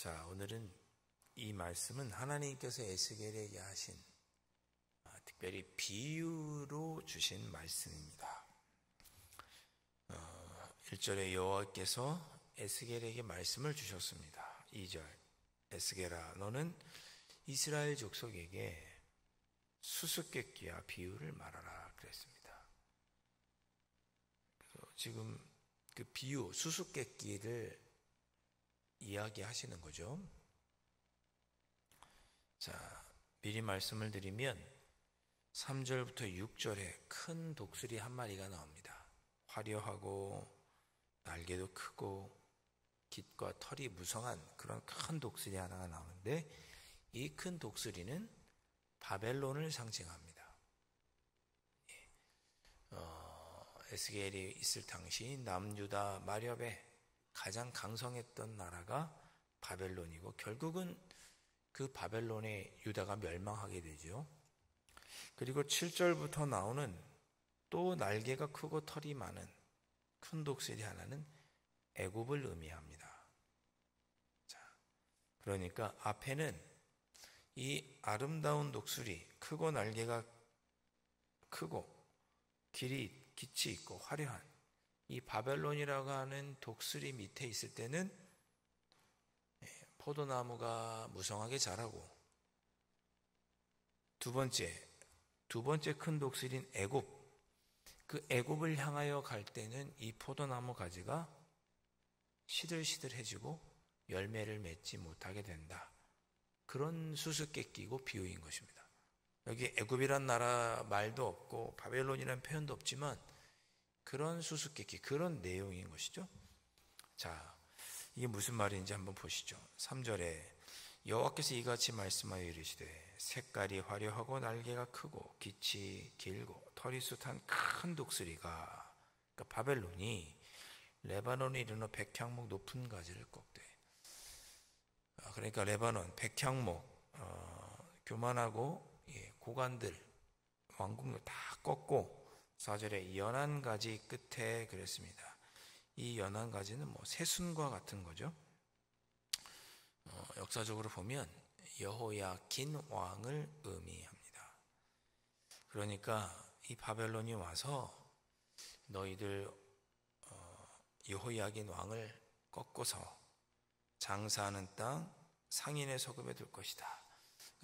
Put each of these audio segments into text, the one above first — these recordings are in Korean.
자, 오늘은 이 말씀은 하나님께서 에스겔에게 하신 특별히 비유로 주신 말씀입니다. 1절에 여호와께서 에스겔에게 말씀을 주셨습니다. 2절, 에스겔아 너는 이스라엘 족속에게 수수께끼와 비유를 말하라 그랬습니다. 지금 그 비유, 수수께끼를 이야기하시는 거죠. 자, 미리 말씀을 드리면 3절부터 6절에 큰 독수리 한 마리가 나옵니다. 화려하고 날개도 크고 깃과 털이 무성한 그런 큰 독수리 하나가 나오는데, 이 큰 독수리는 바벨론을 상징합니다. 에스겔이 있을 당시 남유다 마렵에 가장 강성했던 나라가 바벨론이고, 결국은 그 바벨론의 유다가 멸망하게 되죠. 그리고 7절부터 나오는 또 날개가 크고 털이 많은 큰 독수리 하나는 애굽을 의미합니다. 자, 그러니까 앞에는 이 아름다운 독수리, 크고 날개가 크고 길이 깃이 있고 화려한 이 바벨론이라고 하는 독수리 밑에 있을 때는 포도나무가 무성하게 자라고, 두 번째 큰 독수리인 애굽, 그 애굽을 향하여 갈 때는 이 포도나무 가지가 시들시들해지고 열매를 맺지 못하게 된다. 그런 수수께끼고 비유인 것입니다. 여기 애굽이란 나라 말도 없고 바벨론이라는 표현도 없지만 그런 수수께끼, 그런 내용인 것이죠. 자, 이게 무슨 말인지 한번 보시죠. 3절에 여호와께서 이같이 말씀하여 이르시되 색깔이 화려하고 날개가 크고 깃이 길고 털이 숱한 큰 독수리가, 그러니까 바벨론이 레바논에 이르러 백향목 높은 가지를 꺾되, 그러니까 레바논 백향목 교만하고 고관들 왕궁을 다 꺾고, 4절에 연한 가지 끝에 그랬습니다. 이 연한 가지는 새순과 같은 거죠. 역사적으로 보면 여호야긴 왕을 의미합니다. 그러니까 이 바벨론이 와서 너희들 여호야긴 왕을 꺾고서 장사하는 땅 상인의 소급에 둘 것이다.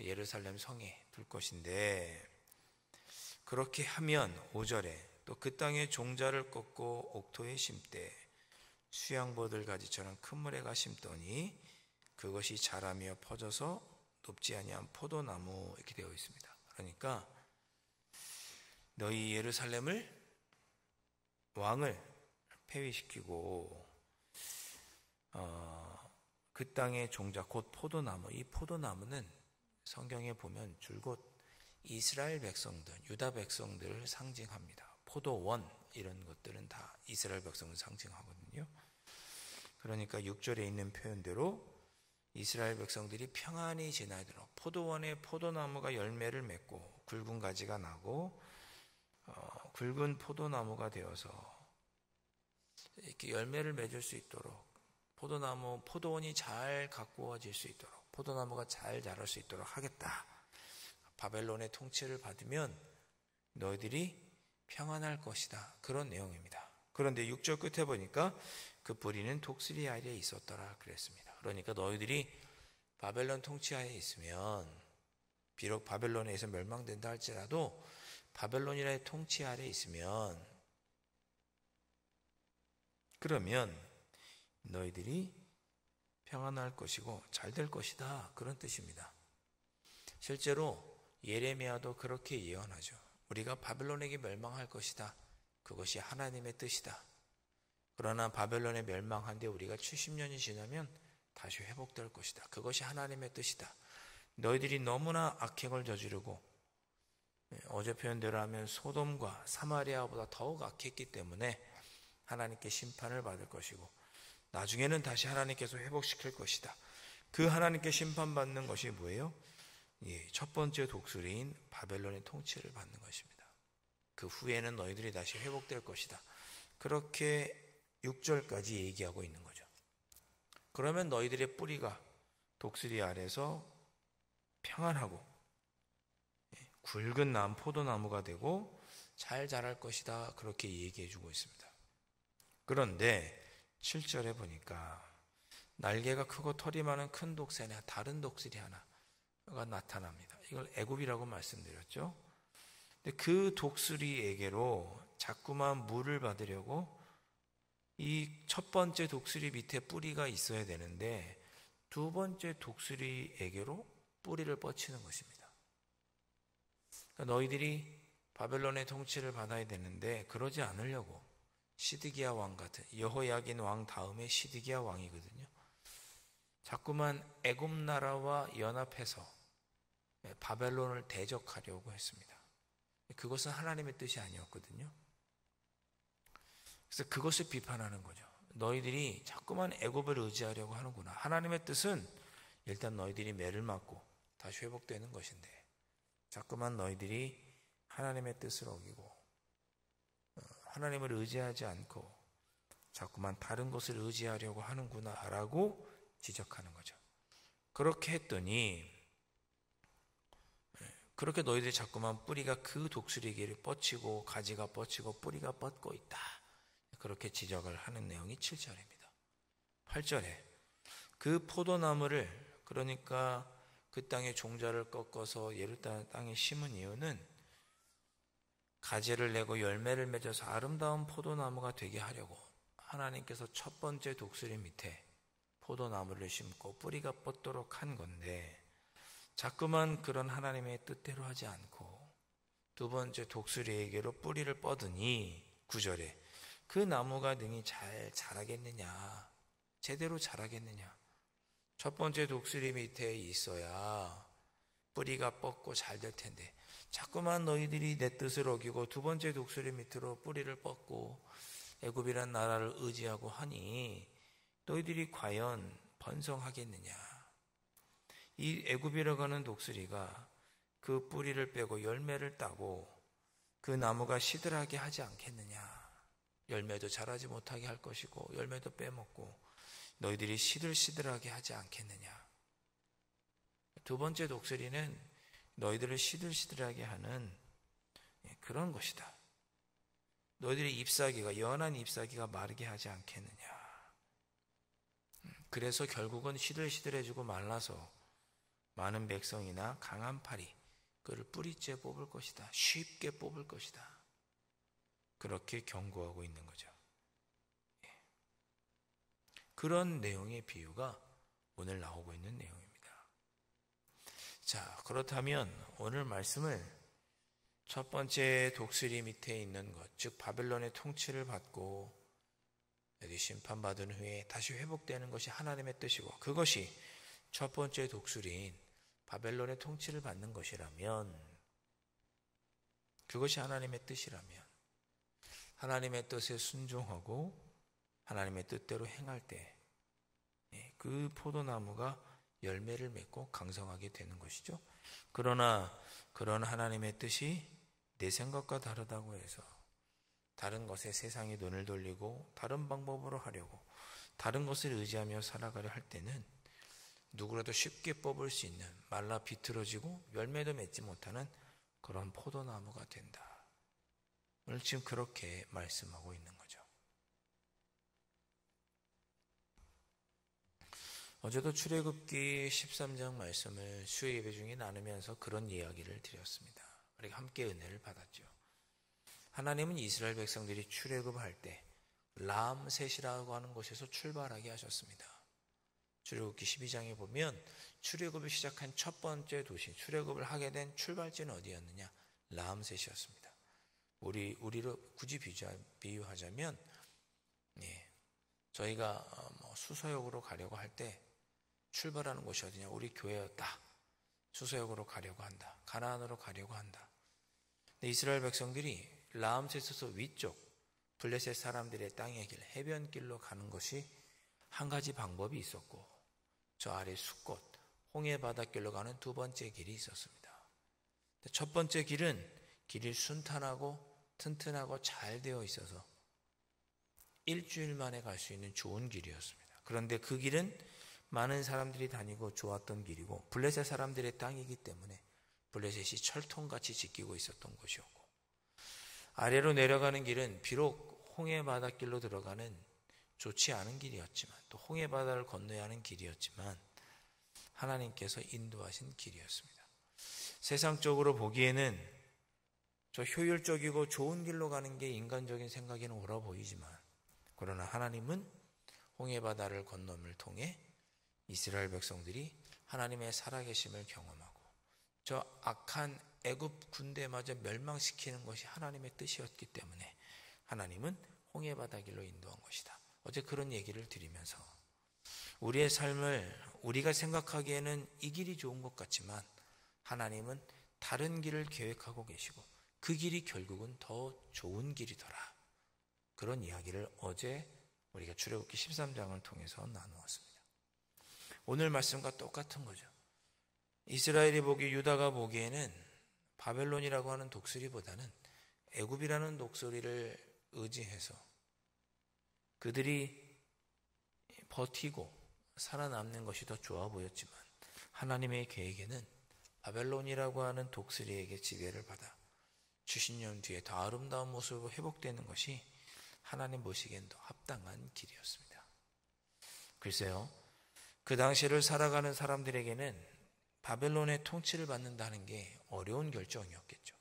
예루살렘 성에 둘 것인데, 그렇게 하면 5절에 또 그 땅에 종자를 꺾고 옥토에 심되 수양보들 가지처럼 큰 물에가 심더니 그것이 자라며 퍼져서 높지 아니한 포도나무, 이렇게 되어 있습니다. 그러니까 너희 예루살렘을, 왕을 폐위시키고 그 땅의 종자 곧 포도나무, 이 포도나무는 성경에 보면 줄곧 이스라엘 백성들, 유다 백성들을 상징합니다. 포도원 이런 것들은 다 이스라엘 백성을 상징하거든요. 그러니까 6절에 있는 표현대로 이스라엘 백성들이 평안히 지나도록 포도원에 포도나무가 열매를 맺고 굵은 가지가 나고 굵은 포도나무가 되어서 이렇게 열매를 맺을 수 있도록, 포도원이 잘 가꾸어질 수 있도록, 포도나무가 잘 자랄 수 있도록 하겠다. 바벨론의 통치를 받으면 너희들이 평안할 것이다. 그런 내용입니다. 그런데 6절 끝에 보니까 그 뿌리는 독수리 아래에 있었더라 그랬습니다. 그러니까 너희들이 바벨론 통치하에 있으면, 비록 바벨론에 의해서 멸망된다 할지라도 바벨론이라의 통치 아래에 있으면, 그러면 너희들이 평안할 것이고 잘 될 것이다. 그런 뜻입니다. 실제로 예레미야도 그렇게 예언하죠. 우리가 바벨론에게 멸망할 것이다. 그것이 하나님의 뜻이다. 그러나 바벨론에 멸망한 뒤 우리가 70년이 지나면 다시 회복될 것이다. 그것이 하나님의 뜻이다. 너희들이 너무나 악행을 저지르고, 어제 표현대로 하면 소돔과 사마리아보다 더욱 악했기 때문에 하나님께 심판을 받을 것이고, 나중에는 다시 하나님께서 회복시킬 것이다. 그 하나님께 심판받는 것이 뭐예요? 첫 번째 독수리인 바벨론의 통치를 받는 것입니다. 그 후에는 너희들이 다시 회복될 것이다. 그렇게 6절까지 얘기하고 있는 거죠. 그러면 너희들의 뿌리가 독수리 아래서 평안하고 굵은 포도나무가 되고 잘 자랄 것이다. 그렇게 얘기해 주고 있습니다. 그런데 7절에 보니까 날개가 크고 털이 많은 큰 독새나 다른 독수리 하나가 나타납니다. 이걸 애굽이라고 말씀드렸죠. 근데 그 독수리에게로 자꾸만 물을 받으려고 이 첫 번째 독수리 밑에 뿌리가 있어야 되는데 두 번째 독수리에게로 뿌리를 뻗치는 것입니다. 그러니까 너희들이 바벨론의 통치를 받아야 되는데 그러지 않으려고 시드기야 왕 같은 여호야긴 왕 다음에 시드기야 왕이거든요. 자꾸만 애굽 나라와 연합해서 바벨론을 대적하려고 했습니다. 그것은 하나님의 뜻이 아니었거든요. 그래서 그것을 비판하는 거죠. 너희들이 자꾸만 애굽을 의지하려고 하는구나. 하나님의 뜻은 일단 너희들이 매를 맞고 다시 회복되는 것인데 자꾸만 너희들이 하나님의 뜻을 어기고 하나님을 의지하지 않고 자꾸만 다른 것을 의지하려고 하는구나라고 지적하는 거죠. 그렇게 했더니 그렇게 너희들이 자꾸만 뿌리가 그 독수리에게 뻗치고 가지가 뻗치고 뿌리가 뻗고 있다. 그렇게 지적을 하는 내용이 7절입니다. 8절에 그 포도나무를 그러니까 그 땅의 종자를 꺾어서 예루살렘 땅에 심은 이유는 가지를 내고 열매를 맺어서 아름다운 포도나무가 되게 하려고 하나님께서 첫 번째 독수리 밑에 포도나무를 심고 뿌리가 뻗도록 한 건데 자꾸만 그런 하나님의 뜻대로 하지 않고 두 번째 독수리에게로 뿌리를 뻗으니 9절에 그 나무가 능히 잘 자라겠느냐 제대로 자라겠느냐 첫 번째 독수리 밑에 있어야 뿌리가 뻗고 잘 될 텐데 자꾸만 너희들이 내 뜻을 어기고 두 번째 독수리 밑으로 뿌리를 뻗고 애굽이란 나라를 의지하고 하니 너희들이 과연 번성하겠느냐. 이 애굽이라고 하는 독수리가 그 뿌리를 빼고 열매를 따고 그 나무가 시들하게 하지 않겠느냐. 열매도 자라지 못하게 할 것이고 열매도 빼먹고 너희들이 시들시들하게 하지 않겠느냐. 두 번째 독수리는 너희들을 시들시들하게 하는 그런 것이다. 너희들의 잎사귀가 연한 잎사귀가 마르게 하지 않겠느냐. 그래서 결국은 시들시들해지고 말라서 많은 백성이나 강한 팔이 그를 뿌리째 뽑을 것이다. 쉽게 뽑을 것이다. 그렇게 경고하고 있는 거죠. 그런 내용의 비유가 오늘 나오고 있는 내용입니다. 자, 그렇다면 오늘 말씀을 첫 번째 독수리 밑에 있는 것, 즉 바벨론의 통치를 받고 여기 심판받은 후에 다시 회복되는 것이 하나님의 뜻이고 그것이 첫 번째 독수리인 바벨론의 통치를 받는 것이라면 그것이 하나님의 뜻이라면 하나님의 뜻에 순종하고 하나님의 뜻대로 행할 때 그 포도나무가 열매를 맺고 강성하게 되는 것이죠. 그러나 그런 하나님의 뜻이 내 생각과 다르다고 해서 다른 것에 세상에 눈을 돌리고 다른 방법으로 하려고 다른 것을 의지하며 살아가려 할 때는 누구라도 쉽게 뽑을 수 있는 말라 비틀어지고 열매도 맺지 못하는 그런 포도나무가 된다. 오늘 지금 그렇게 말씀하고 있는 거죠. 어제도 출애굽기 13장 말씀을 수요 예배 중에 나누면서 그런 이야기를 드렸습니다. 우리가 함께 은혜를 받았죠. 하나님은 이스라엘 백성들이 출애굽할 때 람셋이라고 하는 곳에서 출발하게 하셨습니다. 출애굽기 12장에 보면 출애굽을 시작한 첫 번째 도시, 출애굽을 하게 된 출발지는 어디였느냐? 람셋이었습니다. 우리로 굳이 비유하자면 저희가 수서역으로 가려고 할 때 출발하는 곳이 어디냐? 우리 교회였다. 수서역으로 가려고 한다. 가나안으로 가려고 한다. 근데 이스라엘 백성들이 람셋에서 위쪽 블레셋 사람들의 땅의 길, 해변길로 가는 것이 한 가지 방법이 있었고 저 아래 숫꽃, 홍해 바닷길로 가는 두 번째 길이 있었습니다. 첫 번째 길이 순탄하고 튼튼하고 잘 되어 있어서 일주일 만에 갈 수 있는 좋은 길이었습니다. 그런데 그 길은 많은 사람들이 다니고 좋았던 길이고 블레셋 사람들의 땅이기 때문에 블레셋이 철통같이 지키고 있었던 곳이었고, 아래로 내려가는 길은 비록 홍해 바닷길로 들어가는 좋지 않은 길이었지만, 또 홍해 바다를 건너야 하는 길이었지만 하나님께서 인도하신 길이었습니다. 세상적으로 보기에는 저 효율적이고 좋은 길로 가는 게 인간적인 생각에는 옳아 보이지만, 그러나 하나님은 홍해 바다를 건너음을 통해 이스라엘 백성들이 하나님의 살아계심을 경험하고 저 악한 애굽 군대마저 멸망시키는 것이 하나님의 뜻이었기 때문에 하나님은 홍해 바다 길로 인도한 것이다. 어제 그런 얘기를 드리면서 우리의 삶을 우리가 생각하기에는 이 길이 좋은 것 같지만 하나님은 다른 길을 계획하고 계시고 그 길이 결국은 더 좋은 길이더라. 그런 이야기를 어제 우리가 출애굽기 13장을 통해서 나누었습니다. 오늘 말씀과 똑같은 거죠. 이스라엘이 보기, 유다가 보기에는 바벨론이라고 하는 독수리보다는 애굽이라는 독수리를 의지해서 그들이 버티고 살아남는 것이 더 좋아 보였지만, 하나님의 계획에는 바벨론이라고 하는 독수리에게 지배를 받아 70년 뒤에 더 아름다운 모습으로 회복되는 것이 하나님 보시기엔 더 합당한 길이었습니다. 글쎄요, 그 당시를 살아가는 사람들에게는 바벨론의 통치를 받는다는 게 어려운 결정이었겠죠.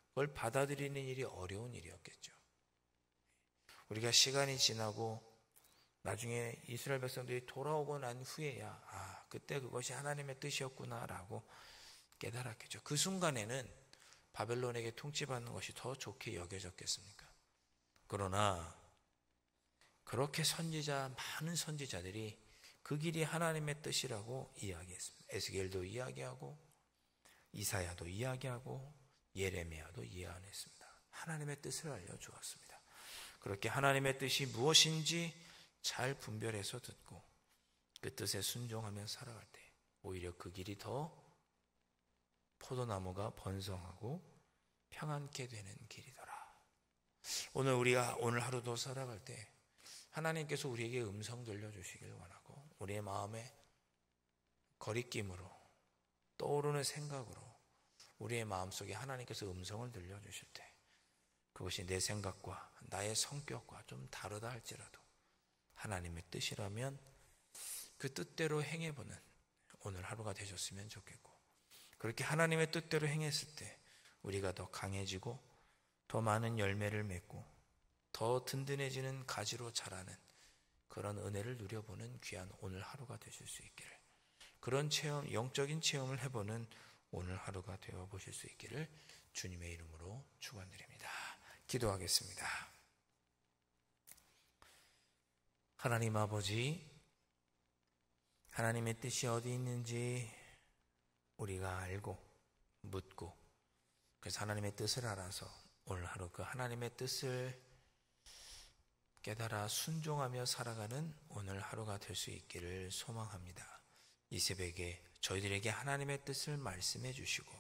그걸 받아들이는 일이 어려운 일이었겠죠. 우리가 시간이 지나고 나중에 이스라엘 백성들이 돌아오고 난 후에야 그때 그것이 하나님의 뜻이었구나라고 깨달았겠죠. 그 순간에는 바벨론에게 통치받는 것이 더 좋게 여겨졌겠습니까? 그러나 그렇게 많은 선지자들이 그 길이 하나님의 뜻이라고 이야기했습니다. 에스겔도 이야기하고 이사야도 이야기하고 예레미야도 이야기했습니다. 하나님의 뜻을 알려주었습니다. 그렇게 하나님의 뜻이 무엇인지 잘 분별해서 듣고 그 뜻에 순종하며 살아갈 때 오히려 그 길이 더 포도나무가 번성하고 평안케 되는 길이더라. 오늘 하루도 살아갈 때 하나님께서 우리에게 음성 들려주시길 원하고, 우리의 마음에 거리낌으로 떠오르는 생각으로 우리의 마음속에 하나님께서 음성을 들려주실 때 그것이 내 생각과 나의 성격과 좀 다르다 할지라도 하나님의 뜻이라면 그 뜻대로 행해보는 오늘 하루가 되셨으면 좋겠고, 그렇게 하나님의 뜻대로 행했을 때 우리가 더 강해지고 더 많은 열매를 맺고 더 든든해지는 가지로 자라는 그런 은혜를 누려보는 귀한 오늘 하루가 되실 수 있기를, 그런 체험, 영적인 체험을 해보는 오늘 하루가 되어보실 수 있기를 주님의 이름으로 축원드립니다. 기도하겠습니다. 하나님 아버지, 하나님의 뜻이 어디 있는지 우리가 알고 묻고, 그래서 하나님의 뜻을 알아서 오늘 하루 그 하나님의 뜻을 깨달아 순종하며 살아가는 오늘 하루가 될 수 있기를 소망합니다. 이 새벽에 저희들에게 하나님의 뜻을 말씀해 주시고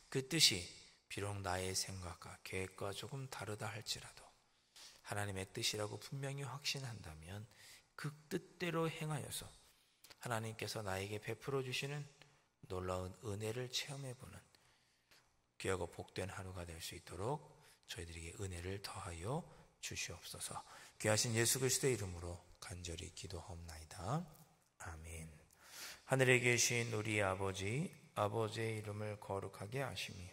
그 뜻이 비록 나의 생각과 계획과 조금 다르다 할지라도 하나님의 뜻이라고 분명히 확신한다면 그 뜻대로 행하여서 하나님께서 나에게 베풀어 주시는 놀라운 은혜를 체험해보는 귀하고 복된 하루가 될 수 있도록 저희들에게 은혜를 더하여 주시옵소서. 귀하신 예수 그리스도의 이름으로 간절히 기도하옵나이다. 아멘. 하늘에 계신 우리 아버지, 아버지의 이름을 거룩하게 하시며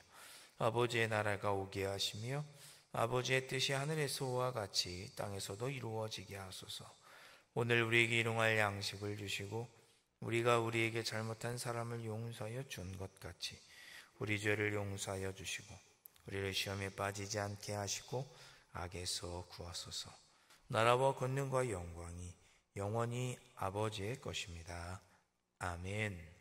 아버지의 나라가 오게 하시며 아버지의 뜻이 하늘에서와 같이 땅에서도 이루어지게 하소서. 오늘 우리에게 일용할 양식을 주시고 우리가 우리에게 잘못한 사람을 용서하여 준 것 같이 우리 죄를 용서하여 주시고 우리를 시험에 빠지지 않게 하시고 악에서 구하소서. 나라와 권능과 영광이 영원히 아버지의 것입니다. 아멘.